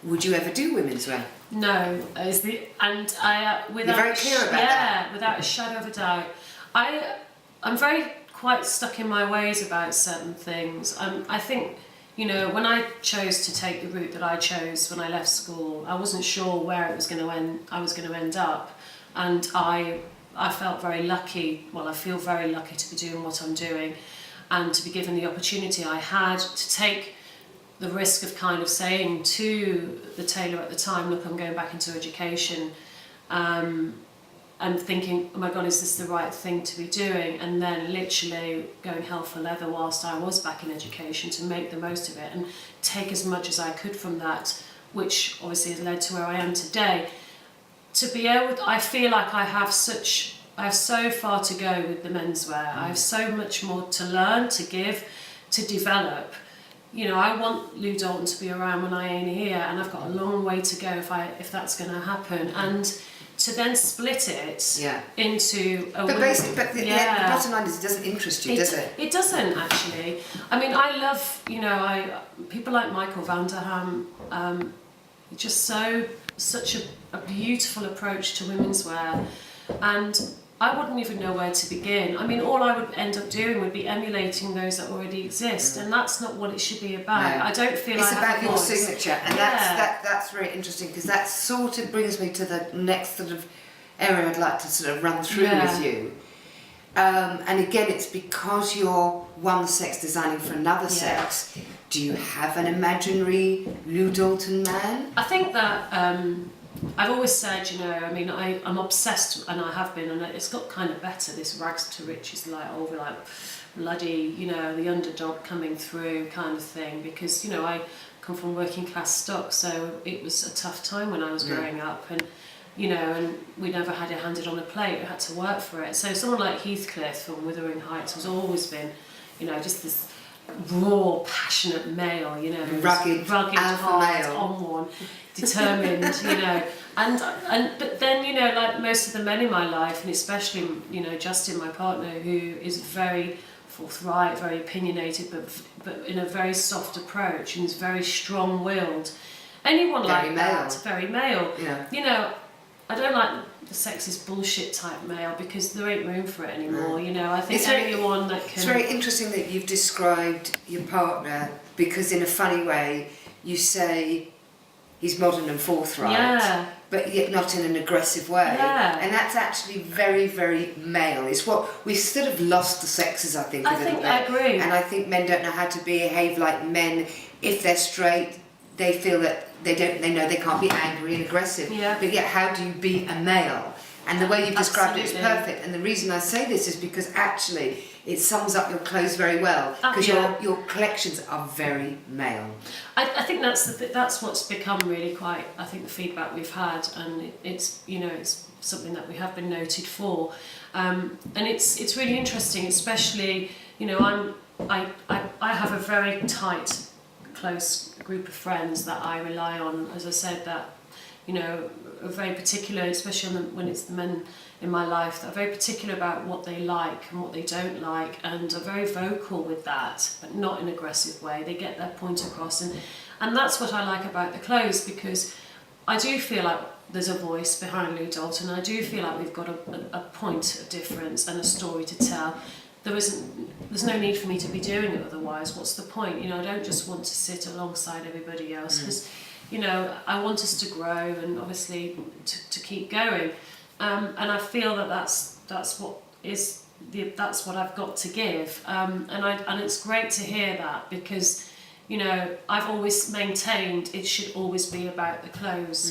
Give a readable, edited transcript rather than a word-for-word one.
would you ever do women's wear? No, and I without You're very clear about that. without a shadow of a doubt. I'm very quite stuck in my ways about certain things. I think, you know, when I chose to take the route that I chose when I left school, I wasn't sure where it was going to end. I was going to end up, and I felt very lucky. Well, I feel very lucky to be doing what I'm doing, and to be given the opportunity I had to take the risk of kind of saying to the tailor at the time, look, I'm going back into education, and thinking, oh my God, is this the right thing to be doing? And then literally going hell for leather whilst I was back in education to make the most of it and take as much as I could from that, which obviously has led to where I am today. To be able, I feel like I have so far to go with the menswear. I have so much more to learn, to give, to develop. You know, I want Lou Dalton to be around when I ain't here, and I've got a long way to go if that's going to happen. And to then split it into a But the bottom line is it doesn't interest you, does it? It doesn't, actually. I mean, I love, you know, people like Michael van der Ham, just such a beautiful approach to women's wear, and I wouldn't even know where to begin. I mean, all I would end up doing would be emulating those that already exist, and that's not what it should be about. No. I don't feel it's I have about a your voice. signature, and that's very interesting, because that sort of brings me to the next sort of area I'd like to sort of run through with you. And again, it's because you're one sex designing for another sex. Do you have an imaginary Lou Dalton man? I think that I've always said, you know, I mean, I'm obsessed, and I have been, and it's got kind of better, this rags to riches, like over like bloody, you know, the underdog coming through kind of thing, because, you know, I come from working class stock, so it was a tough time when I was growing up, and, you know, and we never had it handed on a plate, we had to work for it. So someone like Heathcliff from Wuthering Heights has always been, you know, just this raw, passionate male, you know, rugged hard, male. on one, determined, you know, and but then, you know, like most of the men in my life, and especially, you know, Justin, my partner, who is very forthright, very opinionated, but in a very soft approach, and is very strong-willed. Anyone very like male. that, very male. Yeah. You know, I don't like the sexist bullshit type male, because there ain't room for it anymore. You know, I think anyone that can. It's very interesting that you've described your partner, because in a funny way you say he's modern and forthright, but yet not in an aggressive way. And that's actually very, very male. It's what we've sort of lost the sexes, I think, a little bit. I agree. And I think men don't know how to behave like men. If they're straight, they feel that they know they can't be angry and aggressive. But yet, how do you be a male? And the way you've described it is perfect. And the reason I say this is because actually it sums up your clothes very well, because your collections are very male. I think that's what's become really quite, I think, the feedback we've had, and it's, you know, it's something that we have been noted for, and it's really interesting, especially, you know, I have a very tight, close group of friends that I rely on, as I said, that, you know, are very particular, especially when it's the men in my life, that are very particular about what they like and what they don't like, and are very vocal with that, but not in an aggressive way. They get their point across, and that's what I like about the clothes, because I do feel like there's a voice behind Lou Dalton. I do feel like we've got a point of difference and a story to tell. There's no need for me to be doing it otherwise. What's the point? You know, I don't just want to sit alongside everybody else, because, you know, I want us to grow and obviously to keep going. And I feel that that's what I've got to give. And it's great to hear that, because, you know, I've always maintained it should always be about the clothes.